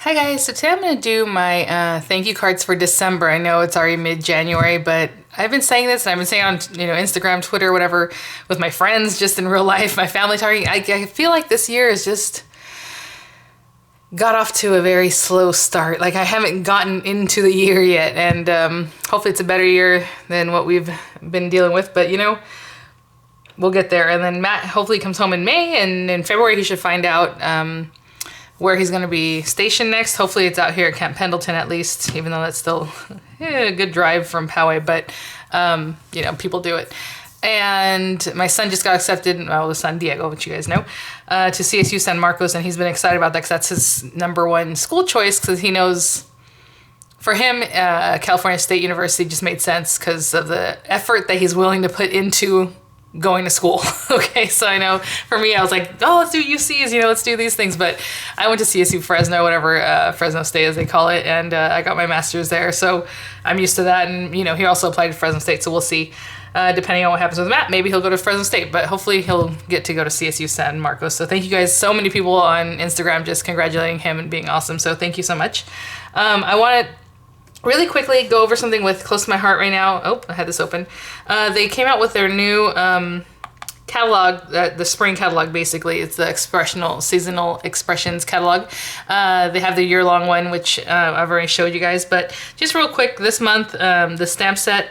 Hi guys, so today I'm going to do my thank you cards for December. I know it's already mid-January, but I've been saying this and I've been saying on Instagram, Twitter, whatever, with my friends, just in real life, my family talking. I feel like this year is just got off to a very slow start. Like I haven't gotten into the year yet, and hopefully it's a better year than what we've been dealing with, but we'll get there. And then Matt hopefully comes home in May, and in February he should find out where he's going to be stationed next. Hopefully it's out here at Camp Pendleton at least, even though that's still a good drive from Poway, but people do it. And my son just got accepted, well, his son Diego, which you guys know, to CSU San Marcos, and he's been excited about that because that's his #1 school choice, because he knows for him, California State University just made sense because of the effort that he's willing to put into going to school. Okay, so I know for me, I was like, oh, let's do UCs, let's do these things. But I went to CSU Fresno, whatever, Fresno State as they call it, and I got my master's there. So I'm used to that. And, he also applied to Fresno State, so we'll see. Depending on what happens with Matt, maybe he'll go to Fresno State, but hopefully he'll get to go to CSU San Marcos. So thank you guys, so many people on Instagram just congratulating him and being awesome. So thank you so much. I want to really quickly go over something with close to my heart right now. Oh, I had this open. They came out with their new catalog, the spring catalog, basically. It's the seasonal expressions catalog. They have the year-long one, which I've already showed you guys. But just real quick, this month, the stamp set,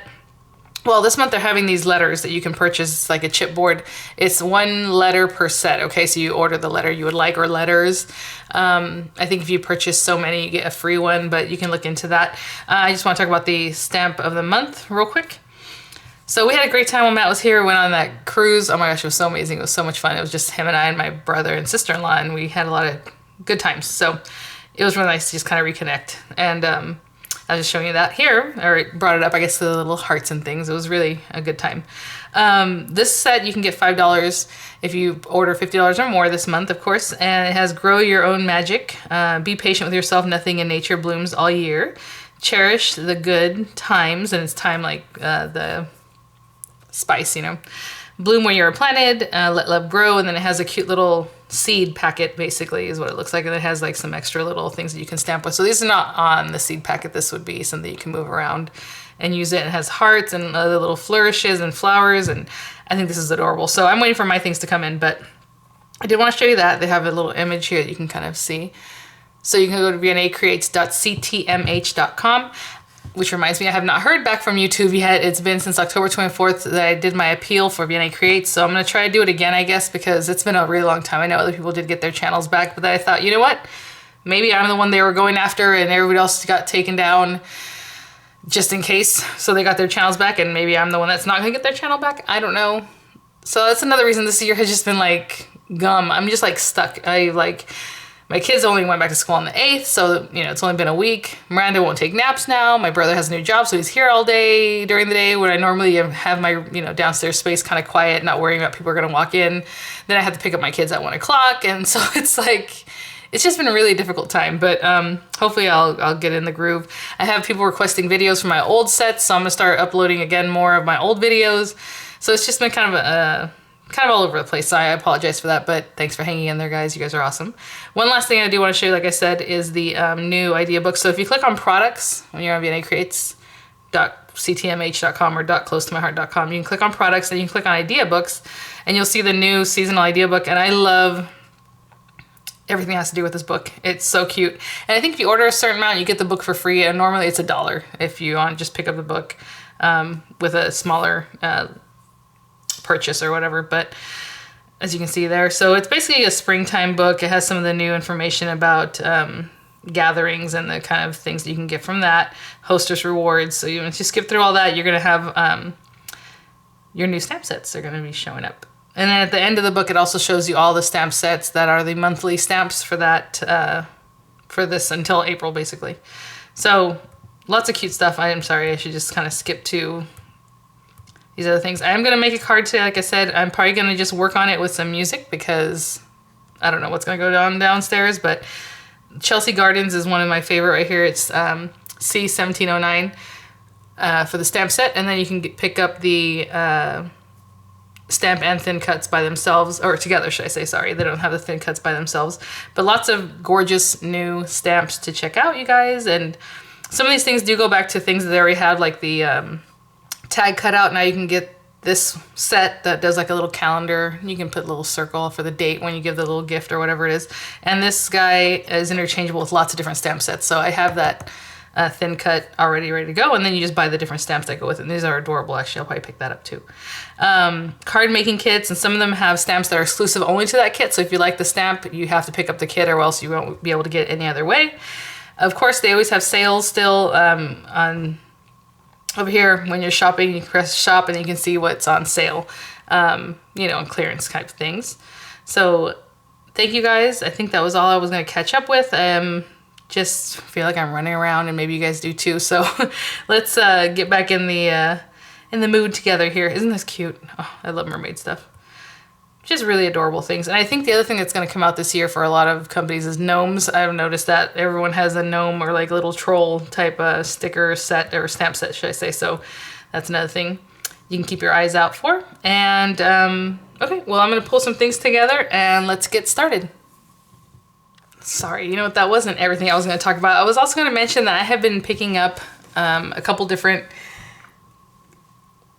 well, this month they're having these letters that you can purchase. It's like a chipboard. It's 1 letter per set, okay? So you order the letter you would like, or letters. I think if you purchase so many, you get a free one, but you can look into that. I just want to talk about the stamp of the month real quick. So we had a great time when Matt was here. We went on that cruise. Oh my gosh, it was so amazing. It was so much fun. It was just him and I and my brother and sister-in-law, and we had a lot of good times. So it was really nice to just kind of reconnect. And I was just showing you that here, or brought it up, I guess, the little hearts and things. It was really a good time. This set, you can get $5 if you order $50 or more this month, of course. And it has Grow Your Own Magic. Be patient with yourself. Nothing in nature blooms all year. Cherish the good times. And it's time like the spice, Bloom where you're planted. Let love grow. And then it has a cute little seed packet, basically, is what it looks like. And it has like some extra little things that you can stamp with. So these are not on the seed packet. This would be something you can move around and use it. It has hearts and other little flourishes and flowers, and I think this is adorable. So I'm waiting for my things to come in, but I did want to show you that. They have a little image here that you can kind of see. So you can go to viannacreates.ctmh.com, which reminds me, I have not heard back from YouTube yet. It's been since October 24th that I did my appeal for Vianney Creates, so I'm going to try to do it again, I guess, because it's been a really long time. I know other people did get their channels back, but then I thought, you know what? Maybe I'm the one they were going after and everybody else got taken down just in case. So they got their channels back, and maybe I'm the one that's not going to get their channel back. I don't know. So that's another reason this year has just been like gum. I'm just like stuck. My kids only went back to school on the 8th, so, it's only been a week. Miranda won't take naps now. My brother has a new job, so he's here all day during the day, where I normally have my, downstairs space kind of quiet, not worrying about people are going to walk in. Then I have to pick up my kids at 1 o'clock, and so it's like, it's just been a really difficult time, but hopefully I'll get in the groove. I have people requesting videos from my old sets, so I'm going to start uploading again more of my old videos. So it's just been kind of all over the place, so I apologize for that, but thanks for hanging in there, guys. You guys are awesome. One last thing I do want to show you, like I said, is the new idea book. So if you click on products when you're on viannacreates.ctmh.com or .closetomyheart.com, you can click on products, and you can click on idea books, and you'll see the new seasonal idea book. And I love everything that has to do with this book. It's so cute. And I think if you order a certain amount, you get the book for free, and normally it's $1 if you want to just pick up the book with a smaller purchase or whatever, but as you can see there, so it's basically a springtime book. It has some of the new information about gatherings and the kind of things that you can get from that, hostess rewards. So once you skip through all that, you're going to have your new stamp sets are going to be showing up. And then at the end of the book, it also shows you all the stamp sets that are the monthly stamps for that for this until April, basically. So lots of cute stuff. I'm sorry, I should just kind of skip to these other things. I'm going to make a card today, like I said. I'm probably going to just work on it with some music because I don't know what's going to go downstairs, but Chelsea Gardens is one of my favorite right here. It's C1709 for the stamp set, and then you can pick up the stamp and thin cuts by themselves, or together, should I say, sorry. They don't have the thin cuts by themselves. But lots of gorgeous new stamps to check out, you guys. And some of these things do go back to things that they already had, like the tag cutout. Now you can get this set that does like a little calendar. You can put a little circle for the date when you give the little gift or whatever it is. And this guy is interchangeable with lots of different stamp sets. So I have that thin cut already ready to go, and then you just buy the different stamps that go with it. And these are adorable, actually. I'll probably pick that up too. Card making kits, and some of them have stamps that are exclusive only to that kit. So if you like the stamp, you have to pick up the kit, or else you won't be able to get it any other way. Of course, they always have sales still on over here. When you're shopping, you press shop and you can see what's on sale, you know, and clearance type of things. So thank you guys. I think that was all I was going to catch up with. Just feel like I'm running around, and maybe you guys do too. So let's get back in the mood together here. Isn't this cute? Oh, I love mermaid stuff. Just really adorable things. And I think the other thing that's going to come out this year for a lot of companies is gnomes. I've noticed that everyone has a gnome or like little troll type sticker set, or stamp set, should I say. So that's another thing you can keep your eyes out for. And okay, well, I'm going to pull some things together and let's get started. Sorry, you know what, that wasn't everything I was going to talk about. I was also going to mention that I have been picking up a couple different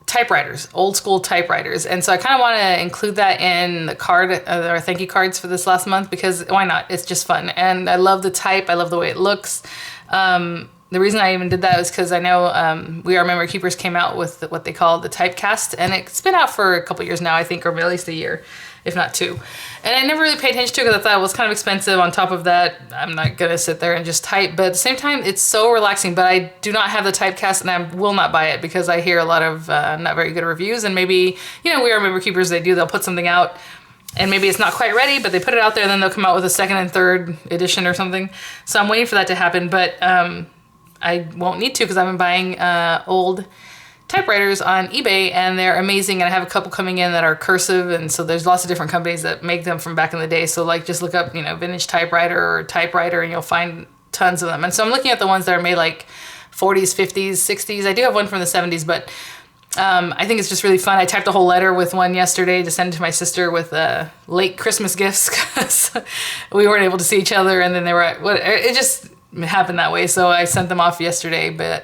typewriters, old school typewriters. And so I kind of want to include that in the card, or thank you cards for this last month, because why not? It's just fun. And I love the type. I love the way it looks. The reason I even did that was because I know We Are Memory Keepers came out with what they call the Typecast, and it's been out for a couple years now, I think, or at least a year, if not two. And I never really paid attention to it because I thought it was kind of expensive. On top of that, I'm not going to sit there and just type. But at the same time, it's so relaxing. But I do not have the Typecast, and I will not buy it because I hear a lot of not very good reviews. And maybe, you know, We Are Memory Keepers, they'll put something out, and maybe it's not quite ready, but they put it out there, and then they'll come out with a second and third edition or something. So I'm waiting for that to happen. But I won't need to because I've been buying old typewriters on eBay, and they're amazing. And I have a couple coming in that are cursive, and so there's lots of different companies that make them from back in the day. So like just look up, you know, vintage typewriter or typewriter, and you'll find tons of them. And so I'm looking at the ones that are made like 40s, 50s, 60s. I do have one from the 70s, but I think it's just really fun. I typed a whole letter with one yesterday to send to my sister with late Christmas gifts because we weren't able to see each other, and then they were it just happened that way. So I sent them off yesterday, but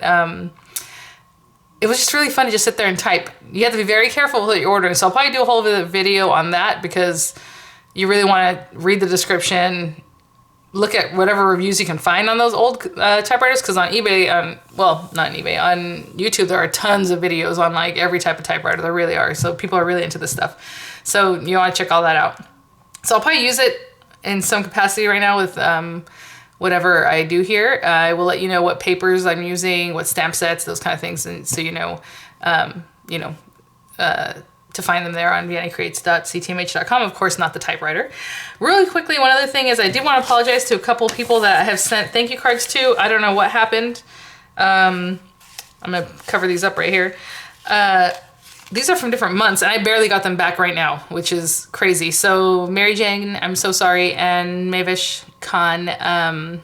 it was just really fun to just sit there and type. You have to be very careful with what you're ordering. So I'll probably do a whole video on that, because you really want to read the description, look at whatever reviews you can find on those old typewriters, because on eBay, well, not on eBay, on YouTube, there are tons of videos on like every type of typewriter. There really are. So people are really into this stuff. So you want to check all that out. So I'll probably use it in some capacity right now with whatever I do here. I will let you know what papers I'm using, what stamp sets, those kind of things, and so you know, to find them there on vianneycreates.ctmh.com. Of course, not the typewriter. Really quickly, one other thing is I did want to apologize to a couple people that I have sent thank you cards to. I don't know what happened. I'm gonna cover these up right here. These are from different months, and I barely got them back right now, which is crazy. So Mary Jane, I'm so sorry, and Mavish Khan, I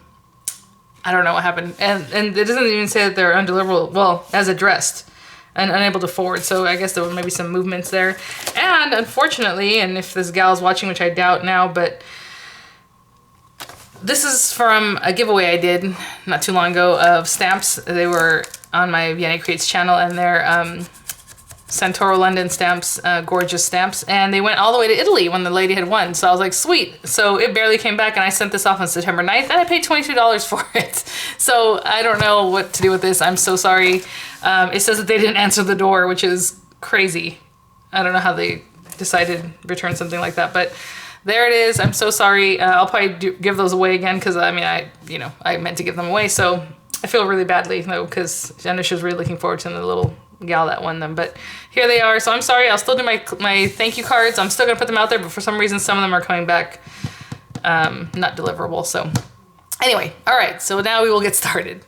don't know what happened. And it doesn't even say that they're undeliverable, well, as addressed, and unable to forward. So I guess there were maybe some movements there. And unfortunately, and if this gal's watching, which I doubt now, but this is from a giveaway I did not too long ago of stamps. They were on my Vienna Creates channel, and they're Santoro London stamps, gorgeous stamps, and they went all the way to Italy when the lady had won. So I was like, sweet. So it barely came back, and I sent this off on September 9th, and I paid $22 for it. So I don't know what to do with this. I'm so sorry. It says that they didn't answer the door, which is crazy. I don't know how they decided to return something like that, but there it is. I'm so sorry. I'll probably give those away again, because I mean, I meant to give them away. So I feel really badly though, because I know she was really looking forward to the little gal that won them, but here they are. So I'm sorry. I'll still do my thank you cards. I'm still gonna put them out there, but for some reason some of them are coming back not deliverable. So anyway, all right, so now we will get started.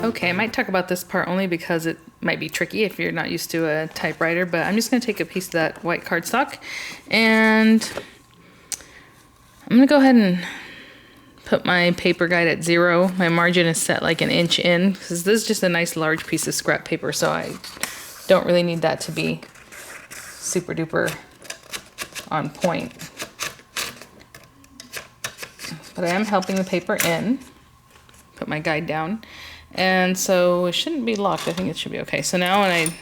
Okay, I might talk about this part only because it might be tricky if you're not used to a typewriter, but I'm just going to take a piece of that white cardstock and I'm going to go ahead and put my paper guide at 0. My margin is set like 1 inch in because this is just a nice large piece of scrap paper, so I don't really need that to be super duper on point. But I am helping the paper in. Put my guide down. And so it shouldn't be locked. I think it should be okay. So now when I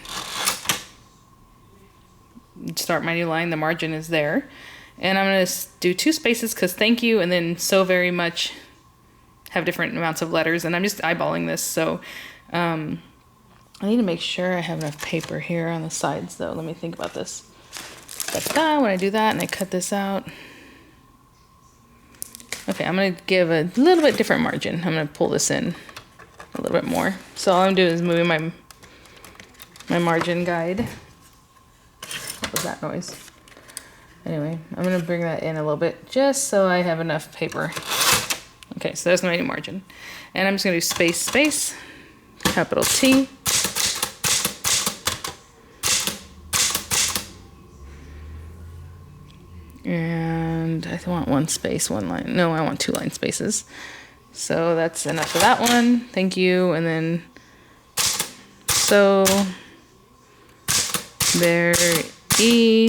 start my new line, the margin is there. And I'm going to do 2 spaces because thank you and then so very much have different amounts of letters. And I'm just eyeballing this. So I need to make sure I have enough paper here on the sides though. Let me think about this. When I do that and I cut this out. Okay, I'm going to give a little bit different margin. I'm going to pull this in a little bit more. So all I'm doing is moving my margin guide. What was that noise? Anyway, I'm going to bring that in a little bit just so I have enough paper. Okay, so there's my new margin. And I'm just going to do space, space, capital T. And I want 1 space, 1 line. No, I want 2 line spaces. So that's enough of that one. Thank you. And then, so very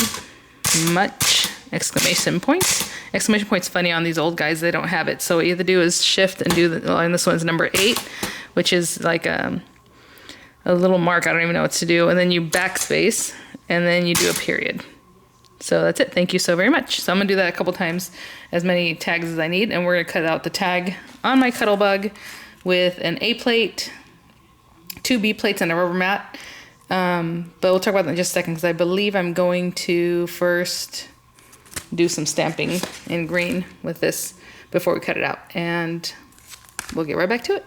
much, exclamation point. Exclamation point's funny on these old guys. They don't have it. So what you have to do is shift and do the, and this one's number 8, which is like a little mark. I don't even know what to do. And then you backspace and then you do a period. So that's it. Thank you so very much. So I'm going to do that a couple times, as many tags as I need. And we're going to cut out the tag on my Cuttlebug with an A plate, 2 B plates, and a rubber mat. But we'll talk about that in just a second because I believe I'm going to first do some stamping in green with this before we cut it out. And we'll get right back to it.